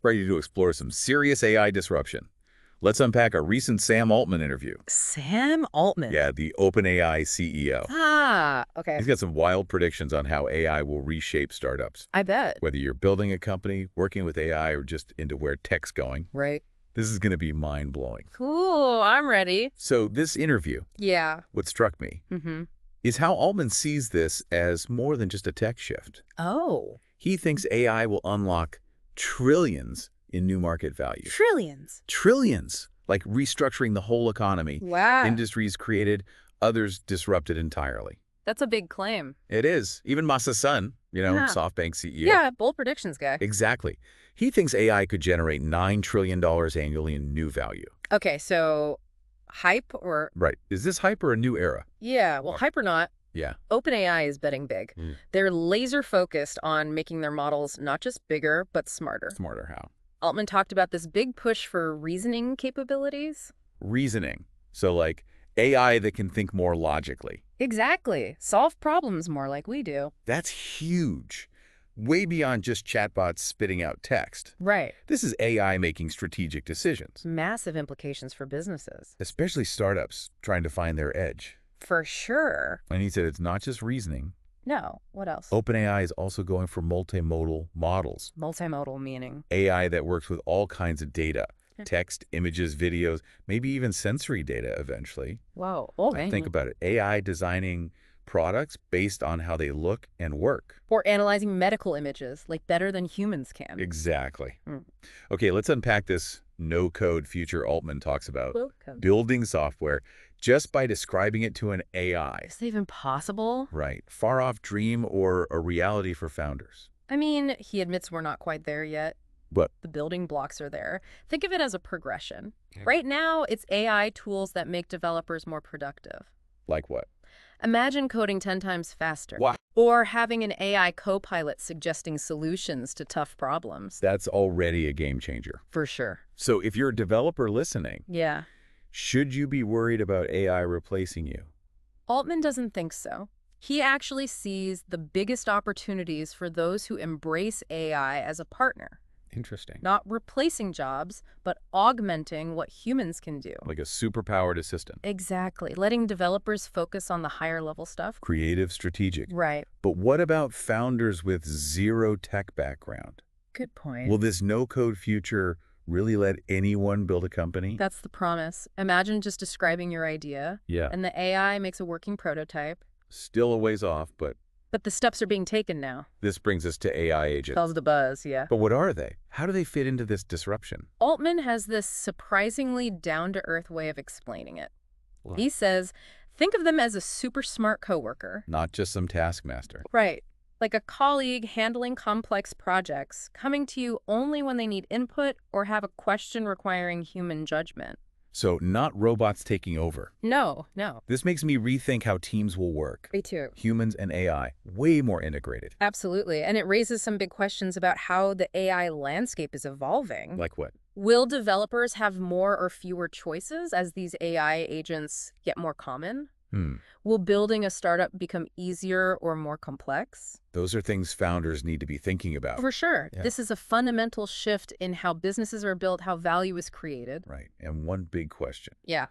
Ready to explore some serious AI disruption. Let's unpack a recent Sam Altman interview. Sam Altman. Yeah, the OpenAI CEO. Okay. He's got some wild predictions on how AI will reshape startups. I bet. Whether you're building a company, working with AI, or just into where tech's going, Right. this is going to be mind-blowing. Cool. I'm ready. So this interview, Yeah. what struck me, Mm-hmm. is how Altman sees this as more than just a tech shift. Oh. He thinks AI will unlock trillions in new market value. Trillions. Trillions, like restructuring the whole economy. Wow. Industries created, others disrupted entirely. That's a big claim. It is. Even Masa's son, Yeah. SoftBank CEO. Yeah, bold predictions guy. Exactly. He thinks AI could generate $9 trillion annually in new value. Okay, so hype or... Right. Is this hype or a new era? Yeah, well, hype or not, Yeah. OpenAI is betting big. They're laser focused on making their models not just bigger, but smarter. Smarter how? Altman talked about this big push for reasoning capabilities. Reasoning. So like AI that can think more logically. Exactly. Solve problems more like we do. That's huge. Way beyond just chatbots spitting out text. Right. This is AI making strategic decisions. Massive implications for businesses. Especially startups trying to find their edge. For sure. And he said it's not just reasoning. No. What else? OpenAI is also going for multimodal models. Multimodal meaning. AI that works with all kinds of data. Text, images, videos, maybe even sensory data eventually. Whoa. Okay. Think about it. AI designing products based on how they look and work. Or analyzing medical images, like better than humans can. Exactly. Okay, let's unpack this no-code future Altman talks about. Welcome. Building software just by describing it to an AI. Is that even possible? Right. Far-off dream or a reality for founders. I mean, he admits we're not quite there yet. But The building blocks are there. Think of it as a progression. Yeah. Right now, it's AI tools that make developers more productive. like what? Imagine coding 10 times faster. Wow. Or having an AI co-pilot suggesting solutions to tough problems. That's already a game changer. For sure. So if you're a developer listening, Yeah. should you be worried about AI replacing you? Altman doesn't think so. He actually sees the biggest opportunities for those who embrace AI as a partner. Interesting. Not replacing jobs, but augmenting what humans can do. Like a superpowered assistant. Exactly. Letting developers focus on the higher level stuff. Creative, strategic. Right. But what about founders with zero tech background? Good point. Will this no-code future really let anyone build a company? That's the promise. Imagine just describing your idea, Yeah. and the AI makes a working prototype. Still a ways off, but But the steps are being taken now. this brings us to AI agents. Tells the buzz, yeah. But what are they? How do they fit into this disruption? Altman has this surprisingly down-to-earth way of explaining it. What? He says, think of them as a super smart coworker. Not just some taskmaster. Right. Like a colleague handling complex projects, coming to you only when they need input or have a question requiring human judgment. So not robots taking over. No. This makes me rethink how teams will work. Me too. Humans and AI, way more integrated. Absolutely. And it raises some big questions about how the AI landscape is evolving. Like what? Will developers have more or fewer choices as these AI agents get more common? Will building a startup become easier or more complex? Those are things founders need to be thinking about. For sure. Yeah. This is a fundamental shift in how businesses are built, how value is created. Right. And one big question. Yeah.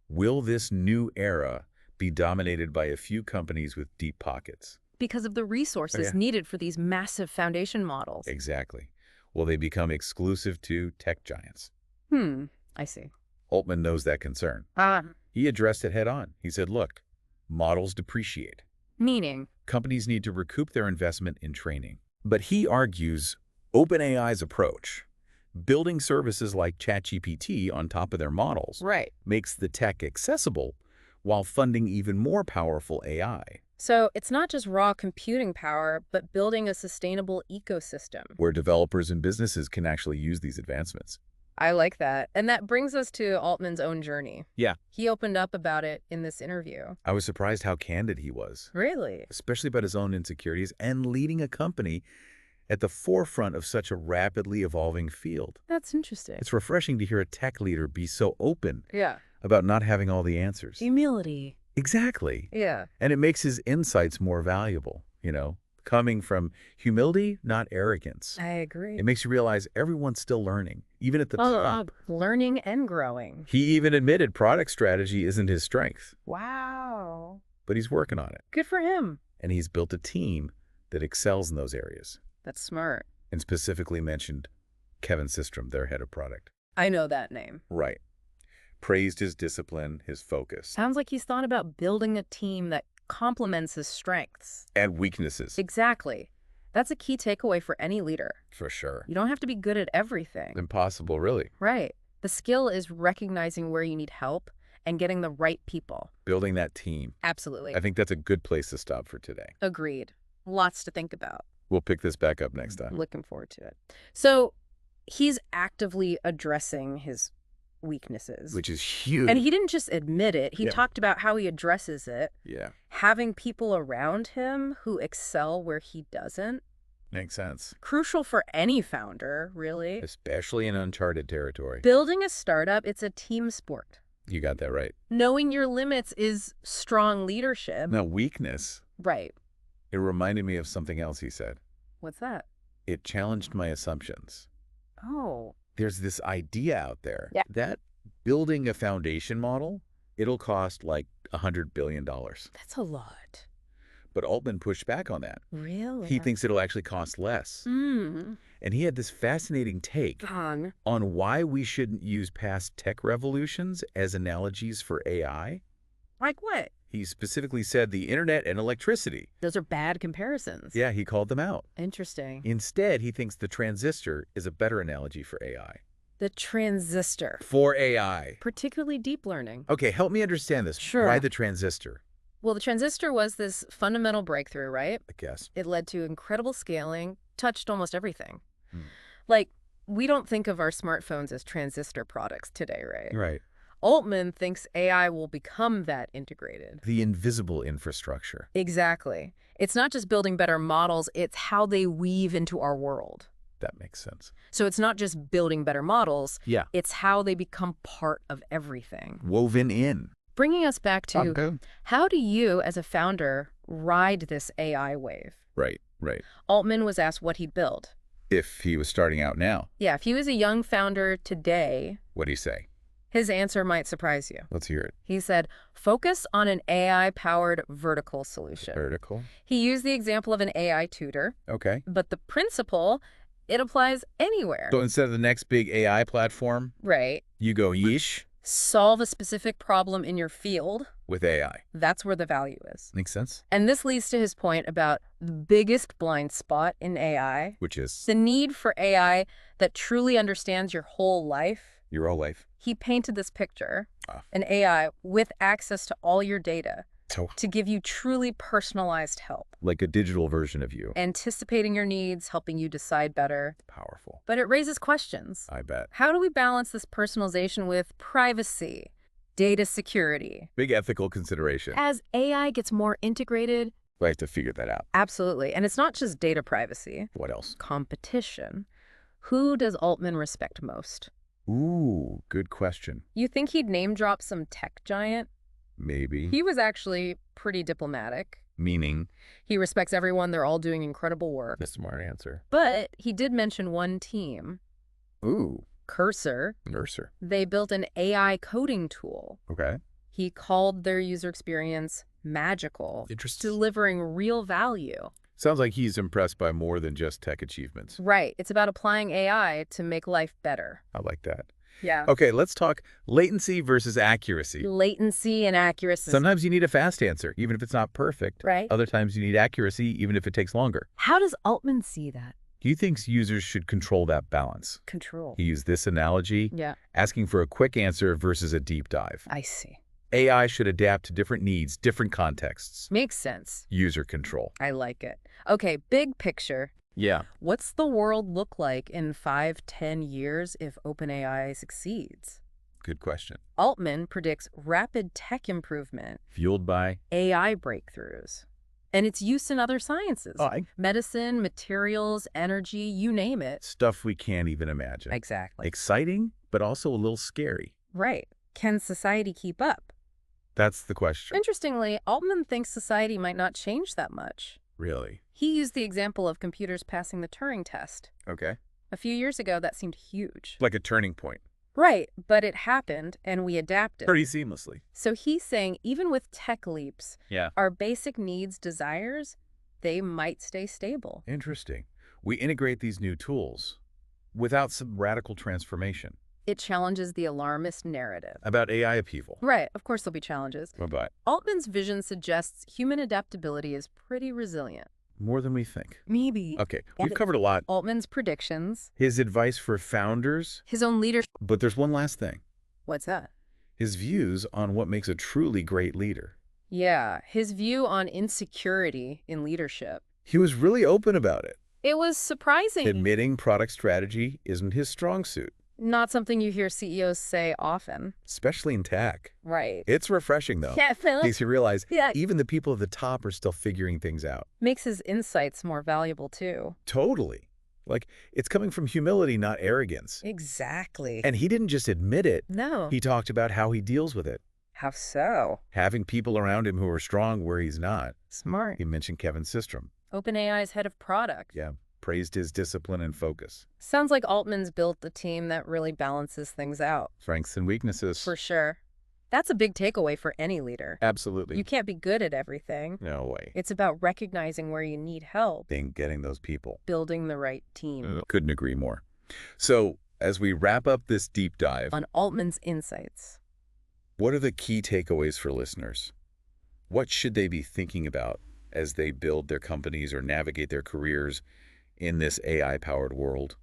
Will this new era be dominated by a few companies with deep pockets? Because of the resources yeah. needed for these massive foundation models. Exactly. Will they become exclusive to tech giants? I see. Altman knows that concern. He addressed it head on. He said, look, models depreciate. Meaning? Companies need to recoup their investment in training. But he argues OpenAI's approach, building services like ChatGPT on top of their models, Right. makes the tech accessible while funding even more powerful AI. So it's not just raw computing power, but building a sustainable ecosystem. Where developers and businesses can actually use these advancements. I like that. And that brings us to Altman's own journey. Yeah. He opened up about it in this interview. I was surprised how candid he was, Really? especially about his own insecurities and leading a company at the forefront of such a rapidly evolving field. That's interesting. It's refreshing to hear a tech leader be so open Yeah. about not having all the answers. Humility. Exactly. Yeah. And it makes his insights more valuable, coming from humility, not arrogance. I agree. It makes you realize everyone's still learning, even at the top. Learning and growing. He even admitted product strategy isn't his strength, Wow. but he's working on it. Good for him. And he's built a team that excels in those areas. That's smart. And specifically mentioned Kevin Systrom, their head of product. I know that name. Right. Praised his discipline, his focus. Sounds like he's thought about building a team that complements his strengths. And weaknesses. Exactly. That's a key takeaway for any leader. For sure. You don't have to be good at everything. Impossible, really. Right. The skill is recognizing where you need help and getting the right people. Building that team. Absolutely. I think that's a good place to stop for today. Agreed. Lots to think about. We'll pick this back up next time. Looking forward to it. So he's actively addressing his weaknesses. Which is huge. And he didn't just admit it. He talked about how he addresses it. Yeah. Having people around him who excel where he doesn't. Makes sense. Crucial for any founder, really. Especially in uncharted territory. Building a startup, it's a team sport. You got that right. Knowing your limits is strong leadership. Now, weakness. Right. It reminded me of something else he said. What's that? It challenged my assumptions. Oh. There's this idea out there that building a foundation model, it'll cost like $100 billion. That's a lot. But Altman pushed back on that. Really? He thinks it'll actually cost less. And he had this fascinating take on why we shouldn't use past tech revolutions as analogies for AI. Like what? He specifically said the internet and electricity. Those are bad comparisons. Yeah, he called them out. Interesting. Instead, he thinks the transistor is a better analogy for AI. The transistor. For AI. Particularly deep learning. Okay, help me understand this. Sure. Why the transistor? Well, the transistor was this fundamental breakthrough, right? I guess. It led to incredible scaling, touched almost everything. Like, we don't think of our smartphones as transistor products today, right? Right. Altman thinks AI will become that integrated. The invisible infrastructure. Exactly. It's not just building better models, it's how they weave into our world. That makes sense. So it's not just building better models. Yeah. It's how they become part of everything. Woven in. Bringing us back to how do you, as a founder, ride this AI wave? Right, right. Altman was asked what he'd build. If he was starting out now. Yeah, if he was a young founder today, What'd he say? his answer might surprise you. Let's hear it. He said, focus on an AI-powered vertical solution. Vertical. He used the example of an AI tutor, Okay. but the principle, it applies anywhere. So instead of the next big AI platform, Right. you go yeesh Solve a specific problem in your field. with AI. That's where the value is. Makes sense? And this leads to his point about the biggest blind spot in AI, Which is the need for AI that truly understands your whole life. your whole life. He painted this picture, an AI with access to all your data So to give you truly personalized help, like a digital version of you. anticipating your needs, helping you decide better. Powerful. But it raises questions. I bet. How do we balance this personalization with privacy, data security? Big ethical consideration. As AI gets more integrated, I have to figure that out. absolutely. And it's not just data privacy. What else? Competition. Who does Altman respect most? Ooh, good question. You think he'd name drop some tech giant? Maybe. He was actually pretty diplomatic. Meaning? He respects everyone. They're all doing incredible work. The smart answer. But he did mention one team, Ooh. Cursor. Nurser. They built an AI coding tool. Okay. He called their user experience magical, Interesting. delivering real value. Sounds like he's impressed by more than just tech achievements. Right. It's about applying AI to make life better. I like that. Yeah. Okay, let's talk latency versus accuracy. Latency and accuracy. Sometimes you need a fast answer, even if it's not perfect. Right. Other times you need accuracy, even if it takes longer. How does Altman see that? He thinks users should control that balance. Control. He used this analogy, Yeah. asking for a quick answer versus a deep dive. I see. AI should adapt to different needs, different contexts. Makes sense. User control. I like it. Okay, big picture. Yeah. What's the world look like in 5-10 years if OpenAI succeeds? Good question. Altman predicts rapid tech improvement, Fueled by? AI breakthroughs, and its use in other sciences. Medicine, materials, energy, you name it. Stuff we can't even imagine. Exactly. Exciting, but also a little scary. Right. Can society keep up? That's the question. Interestingly, Altman thinks society might not change that much. Really? He used the example of computers passing the Turing test. Okay. A few years ago, that seemed huge. Like a turning point. Right, but it happened, and we adapted. Pretty seamlessly. So he's saying even with tech leaps, Yeah. our basic needs, desires, they might stay stable. Interesting. We integrate these new tools without some radical transformation. It challenges the alarmist narrative. About AI upheaval. Right, of course there'll be challenges. Bye-bye. Altman's vision suggests human adaptability is pretty resilient. More than we think. Maybe. Okay, we've covered a lot. Altman's predictions, His advice for founders. his own leadership. But there's one last thing. What's that? His views on what makes a truly great leader. Yeah, his view on insecurity in leadership. He was really open about it, It was surprising. admitting product strategy isn't his strong suit, Not something you hear CEOs say often. especially in tech. Right. It's refreshing, though. Yeah, Philip. Makes you realize Yeah. even the people at the top are still figuring things out. Makes his insights more valuable, too. Totally. Like, it's coming from humility, not arrogance. Exactly. And he didn't just admit it. No. He talked about how he deals with it. How so? Having people around him who are strong where he's not. Smart. He mentioned Kevin Systrom. OpenAI's head of product. Yeah, praised his discipline and focus. Sounds like Altman's built the team that really balances things out. Strengths and weaknesses. For sure. That's a big takeaway for any leader. Absolutely. You can't be good at everything. No way. It's about recognizing where you need help, Getting those people. building the right team. Couldn't agree more. So, as we wrap up this deep dive, On Altman's insights. what are the key takeaways for listeners? What should they be thinking about as they build their companies or navigate their careers in this AI-powered world?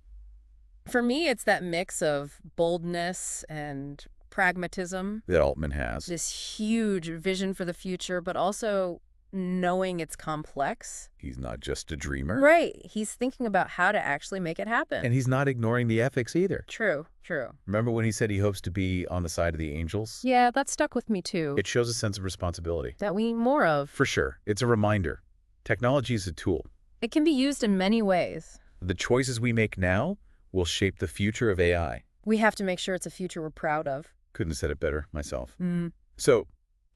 For me, it's that mix of boldness and pragmatism, That Altman has. this huge vision for the future, but also knowing it's complex. He's not just a dreamer. Right. He's thinking about how to actually make it happen. And he's not ignoring the ethics either. True, true. Remember when he said he hopes to be on the side of the angels? Yeah, that stuck with me too. It shows a sense of responsibility. That we need more of. For sure. It's a reminder. Technology is a tool. It can be used in many ways. The choices we make now will shape the future of AI. We have to make sure it's a future we're proud of. Couldn't have said it better myself. Mm. So,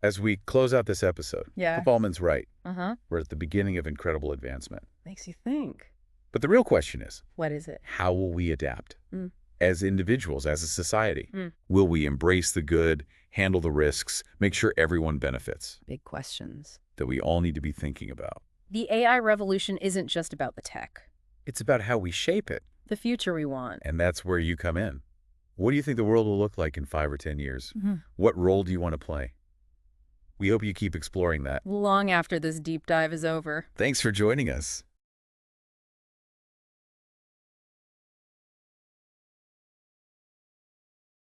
as we close out this episode, Yeah. Altman's right. Uh-huh. We're at the beginning of incredible advancement. Makes you think. But the real question is, What is it? how will we adapt? Mm. As individuals, as a society? Mm. Will we embrace the good, handle the risks, make sure everyone benefits? Big questions. That we all need to be thinking about. The AI revolution isn't just about the tech. It's about how we shape it. The future we want. And that's where you come in. What do you think the world will look like in 5 or 10 years? Mm-hmm. What role do you want to play? We hope you keep exploring that. Long after this deep dive is over. Thanks for joining us.